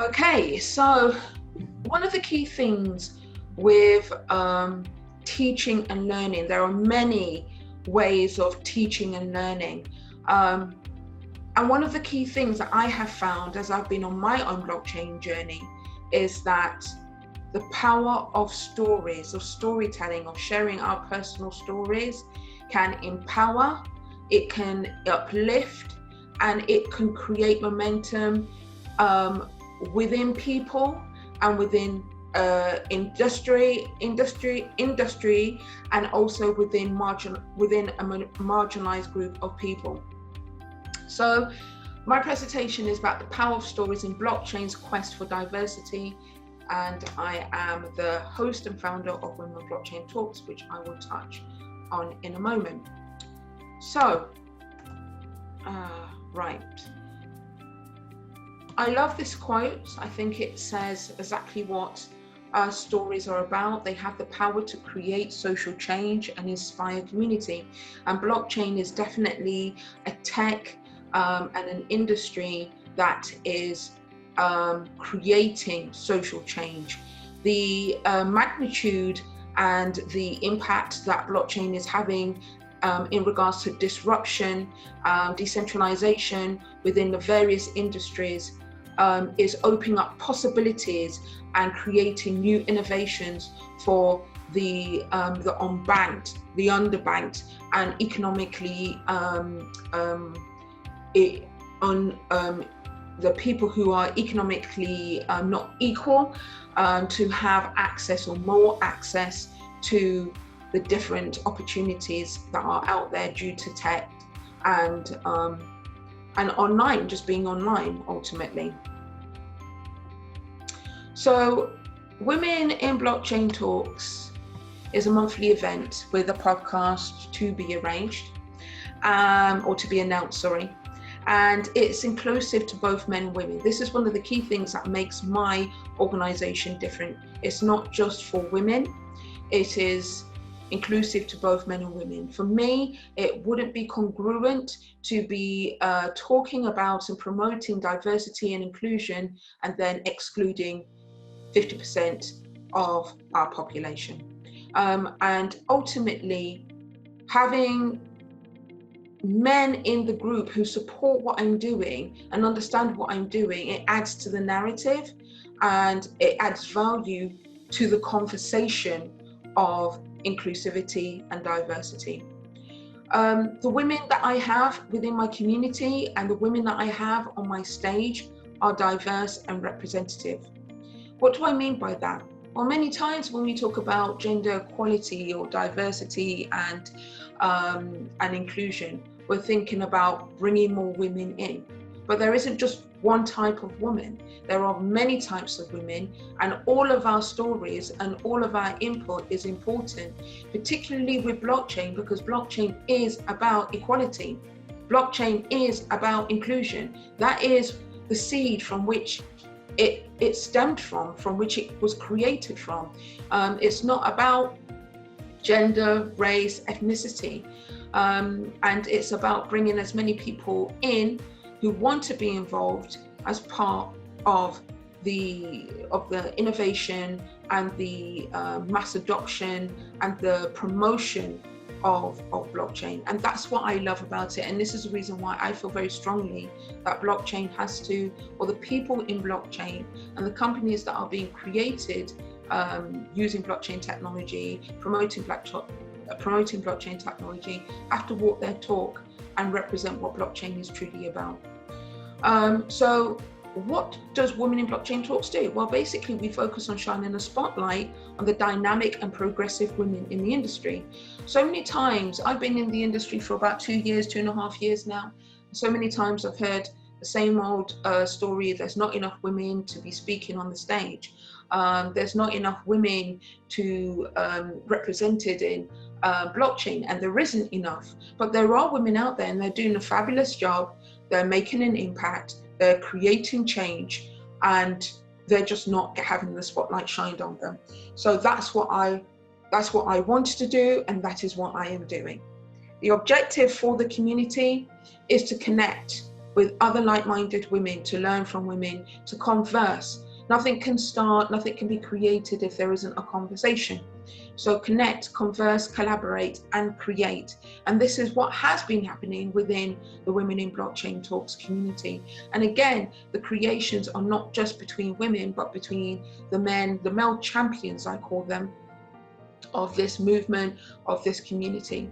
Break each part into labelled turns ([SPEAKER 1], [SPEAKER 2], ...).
[SPEAKER 1] Okay, so one of the key things with teaching and learning, there are many ways of teaching and learning. And one of the key things that I have found as I've been on my own blockchain journey is that the power of stories, of storytelling, of sharing our personal stories can empower, it can uplift, and it can create momentum within people and within industry, and also within a marginalized group of people. So my presentation is about the power of stories in blockchain's quest for diversity, and I am the host and founder of Women Blockchain Talks, which I will touch on in a moment. So, right. I love this quote. I think it says exactly what stories are about. They have the power to create social change and inspire community. And blockchain is definitely a tech and an industry that is creating social change. The magnitude and the impact that blockchain is having in regards to disruption, decentralization within the various industries is opening up possibilities and creating new innovations for the unbanked, the underbanked, and economically the people who are economically not equal to have access or more access to the different opportunities that are out there due to tech and online, just being online ultimately. So Women in Blockchain Talks is a monthly event with a podcast to be arranged or to be announced, sorry. And it's inclusive to both men and women. This is one of the key things that makes my organization different. It's not just for women, it is inclusive to both men and women. For me, it wouldn't be congruent to be talking about and promoting diversity and inclusion and then excluding 50% of our population. And ultimately, having men in the group who support what I'm doing and understand what I'm doing, it adds to the narrative and it adds value to the conversation of inclusivity and diversity. The women that I have within my community and the women that I have on my stage are diverse and representative. What do I mean by that? Well, many times when we talk about gender equality or diversity and inclusion, we're thinking about bringing more women in. But there isn't just one type of woman. There are many types of women, and all of our stories and all of our input is important, particularly with blockchain, because blockchain is about equality. Blockchain is about inclusion. That is the seed from which it stemmed from which it was created from. It's not about gender, race, ethnicity, and it's about bringing as many people in who want to be involved as part of the innovation and the mass adoption and the promotion of blockchain. And that's what I love about it. And this is the reason why I feel very strongly that blockchain has to, or the people in blockchain and the companies that are being created using blockchain technology, promoting blockchain technology, have to walk their talk and represent what blockchain is truly about. So what does Women in Blockchain Talks do? Well, basically we focus on shining a spotlight on the dynamic and progressive women in the industry. So many times, I've been in the industry for about 2 years, 2.5 years now. So many times I've heard the same old story. There's not enough women to be speaking on the stage. There's not enough women to represented in blockchain, and there isn't enough. But there are women out there and they're doing a fabulous job. They're making an impact. They're creating change, and they're just not having the spotlight shined on them. So that's what I wanted to do, and that is what I am doing. The objective for the community is to connect with other like-minded women, to learn from women, to converse. Nothing can start, nothing can be created if there isn't a conversation. So connect, converse, collaborate, and create. And this is what has been happening within the Women in Blockchain Talks community. And again, the creations are not just between women, but between the men, the male champions, I call them, of this movement, of this community.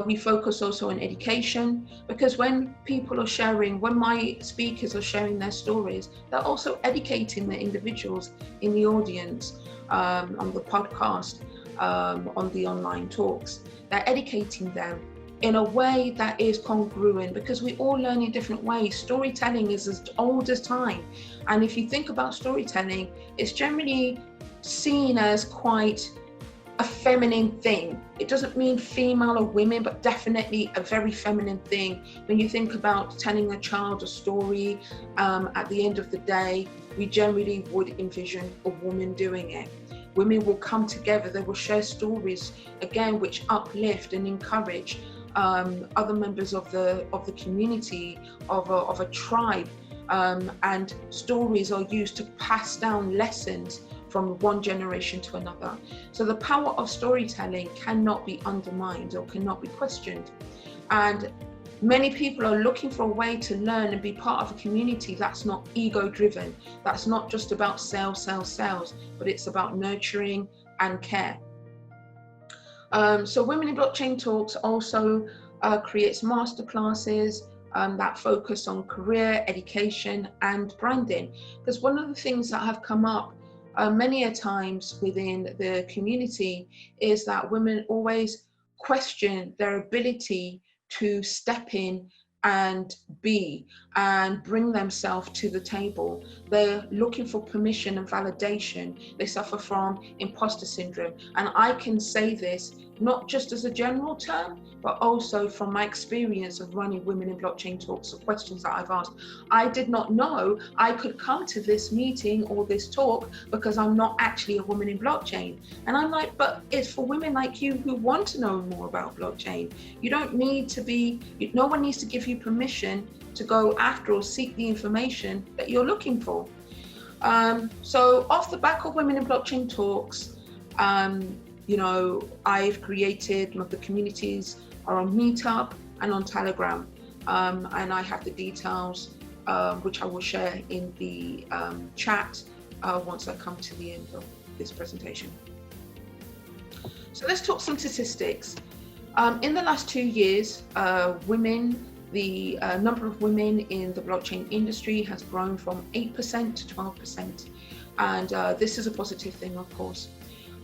[SPEAKER 1] We focus also on education, because when people are sharing, when my speakers are sharing their stories, they're also educating the individuals in the audience, on the podcast, on the online talks. They're educating them in a way that is congruent, because we all learn in different ways. Storytelling is as old as time. And if you think about storytelling, it's generally seen as quite a feminine thing. It doesn't mean female or women, but definitely a very feminine thing. When you think about telling a child a story, at the end of the day, we generally would envision a woman doing it. Women will come together, they will share stories, again, which uplift and encourage other members of the community, of a tribe, and stories are used to pass down lessons from one generation to another. So the power of storytelling cannot be undermined or cannot be questioned. And many people are looking for a way to learn and be part of a community that's not ego-driven, that's not just about sales, but it's about nurturing and care. So Women in Blockchain Talks also creates masterclasses that focus on career, education, and branding. Because one of the things that have come up many a times within the community is that women always question their ability to step in and be and bring themselves to the table. They're looking for permission and validation. They suffer from imposter syndrome. And I can say this not just as a general term, but also from my experience of running Women in Blockchain Talks, the questions that I've asked. I did not know I could come to this meeting or this talk because I'm not actually a woman in blockchain. And I'm like, but it's for women like you who want to know more about blockchain. You don't need to be, no one needs to give you permission to go after or seek the information that you're looking for. So off the back of Women in Blockchain Talks, you know, I've created, the communities are on Meetup and on Telegram, and I have the details, which I will share in the chat once I come to the end of this presentation. So let's talk some statistics. In the last 2 years, the number of women in the blockchain industry has grown from 8% to 12%. And this is a positive thing, of course.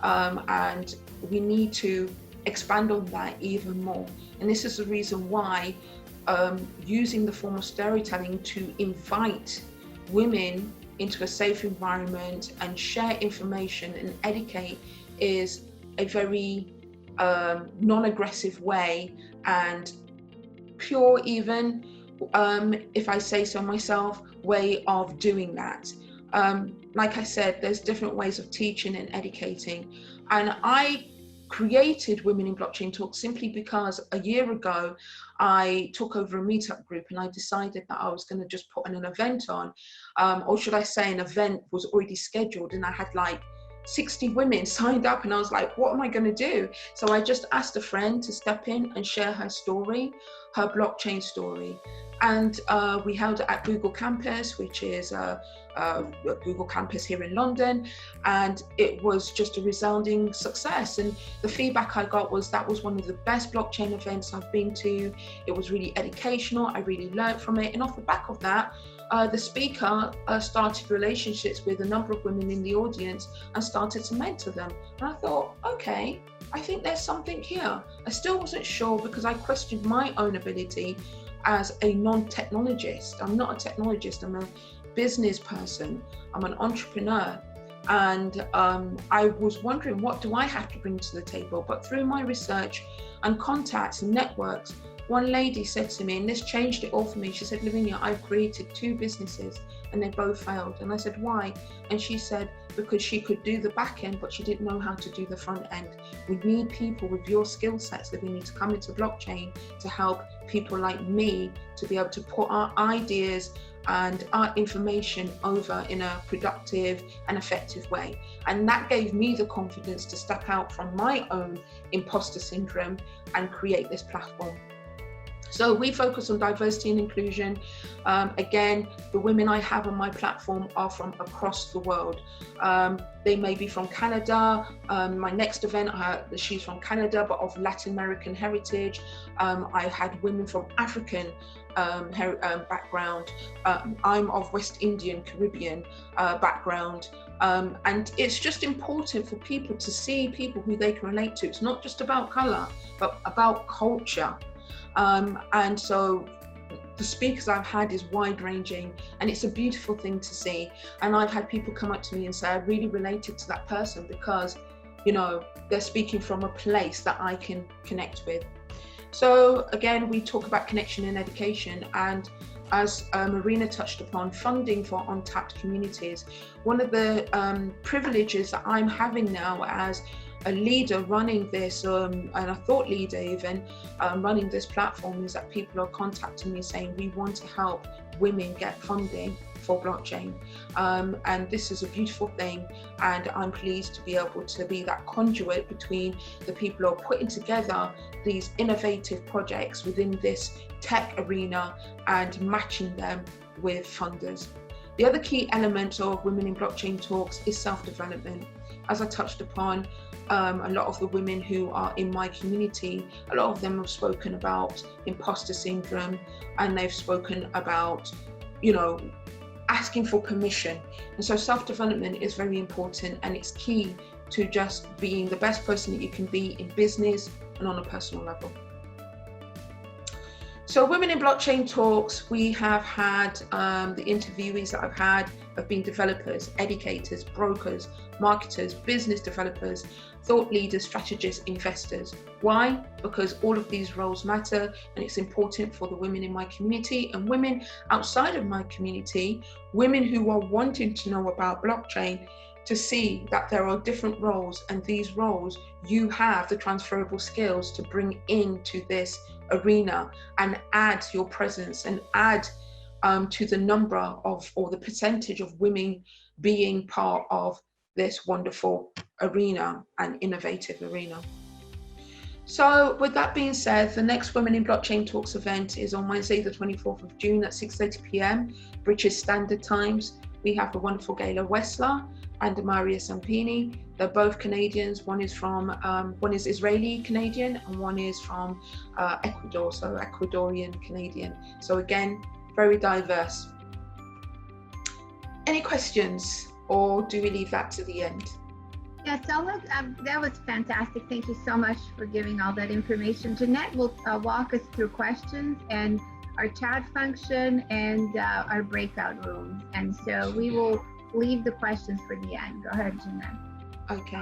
[SPEAKER 1] And we need to expand on that even more. And this is the reason why using the form of storytelling to invite women into a safe environment and share information and educate is a very non-aggressive way and pure, even if I say so myself, way of doing that. Like I said, there's different ways of teaching and educating. And I created Women in Blockchain Talks simply because a year ago, I took over a meetup group and I decided that I was going to just put an event on, or should I say an event was already scheduled, and I had like 60 women signed up, and I was like, what am I going to do? So I just asked a friend to step in and share her story, her blockchain story. And we held it at Google Campus, which is Google Campus here in London. And it was just a resounding success. And the feedback I got was that was one of the best blockchain events I've been to. It was really educational. I really learned from it. And off the back of that, the speaker started relationships with a number of women in the audience and started to mentor them. And I thought, okay, I think there's something here. I still wasn't sure because I questioned my own ability as a non-technologist. I'm not a technologist, I'm a business person, I'm an entrepreneur. And I was wondering, what do I have to bring to the table? But through my research and contacts and networks, one lady said to me, and this changed it all for me, she said, Lavinia, I've created 2 businesses and they both failed. And I said, why? And she said, because she could do the back end, but she didn't know how to do the front end. We need people with your skill sets, Lavinia, to come into blockchain to help people like me to be able to put our ideas and our information over in a productive and effective way. And that gave me the confidence to step out from my own imposter syndrome and create this platform. So we focus on diversity and inclusion. Again, the women I have on my platform are from across the world. They may be from Canada. My next event, she's from Canada, but of Latin American heritage. I had women from African background. I'm of West Indian, Caribbean background. And it's just important for people to see people who they can relate to. It's not just about color, but about culture. And so the speakers I've had is wide ranging, and it's a beautiful thing to see. And I've had people come up to me and say, I really related to that person because, you know, they're speaking from a place that I can connect with. So again, we talk about connection and education, and as Marina touched upon, funding for untapped communities. One of the privileges that I'm having now as a leader running this, and a thought leader even, running this platform, is that people are contacting me saying, we want to help women get funding for blockchain. And this is a beautiful thing, and I'm pleased to be able to be that conduit between the people who are putting together these innovative projects within this tech arena and matching them with funders. The other key element of Women in Blockchain Talks is self-development. As I touched upon, a lot of the women who are in my community, a lot of them have spoken about imposter syndrome, and they've spoken about, you know, asking for permission. And so self-development is very important, and it's key to just being the best person that you can be in business and on a personal level. So Women in Blockchain Talks, we have had, the interviewees that I've had have been developers, educators, brokers, marketers, business developers, thought leaders, strategists, investors. Why? Because all of these roles matter, and it's important for the women in my community and women outside of my community, women who are wanting to know about blockchain, to see that there are different roles, and these roles, you have the transferable skills to bring into this arena and add your presence and add to the number of, or the percentage of women being part of this wonderful arena and innovative arena. So with that being said, the next Women in Blockchain Talks event is on Wednesday, the 24th of June at 6:30 p.m. British Standard Times. We have the wonderful Gayla Wessler and Maria Sampini. They're both Canadians. One is Israeli Canadian, and one is from Ecuador, so Ecuadorian Canadian. So again, very diverse. Any questions, or do we leave that to the end?
[SPEAKER 2] Yeah, so that was fantastic. Thank you so much for giving all that information. Jeanette will walk us through questions and our chat function and our breakout rooms. And so we will leave the questions for the end. Go ahead, Jeanette.
[SPEAKER 1] Okay.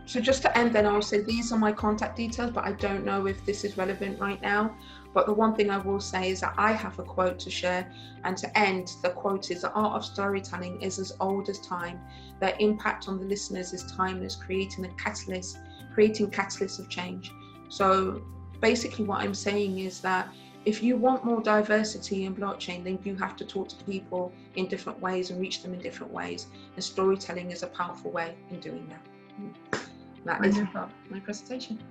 [SPEAKER 1] So just to end then, I'll say these are my contact details, but I don't know if this is relevant right now. But the one thing I will say is that I have a quote to share, and to end, the quote is, the art of storytelling is as old as time. Their impact on the listeners is timeless, creating catalysts of change. So basically what I'm saying is that if you want more diversity in blockchain, then you have to talk to people in different ways and reach them in different ways. And storytelling is a powerful way in doing that. That is my presentation.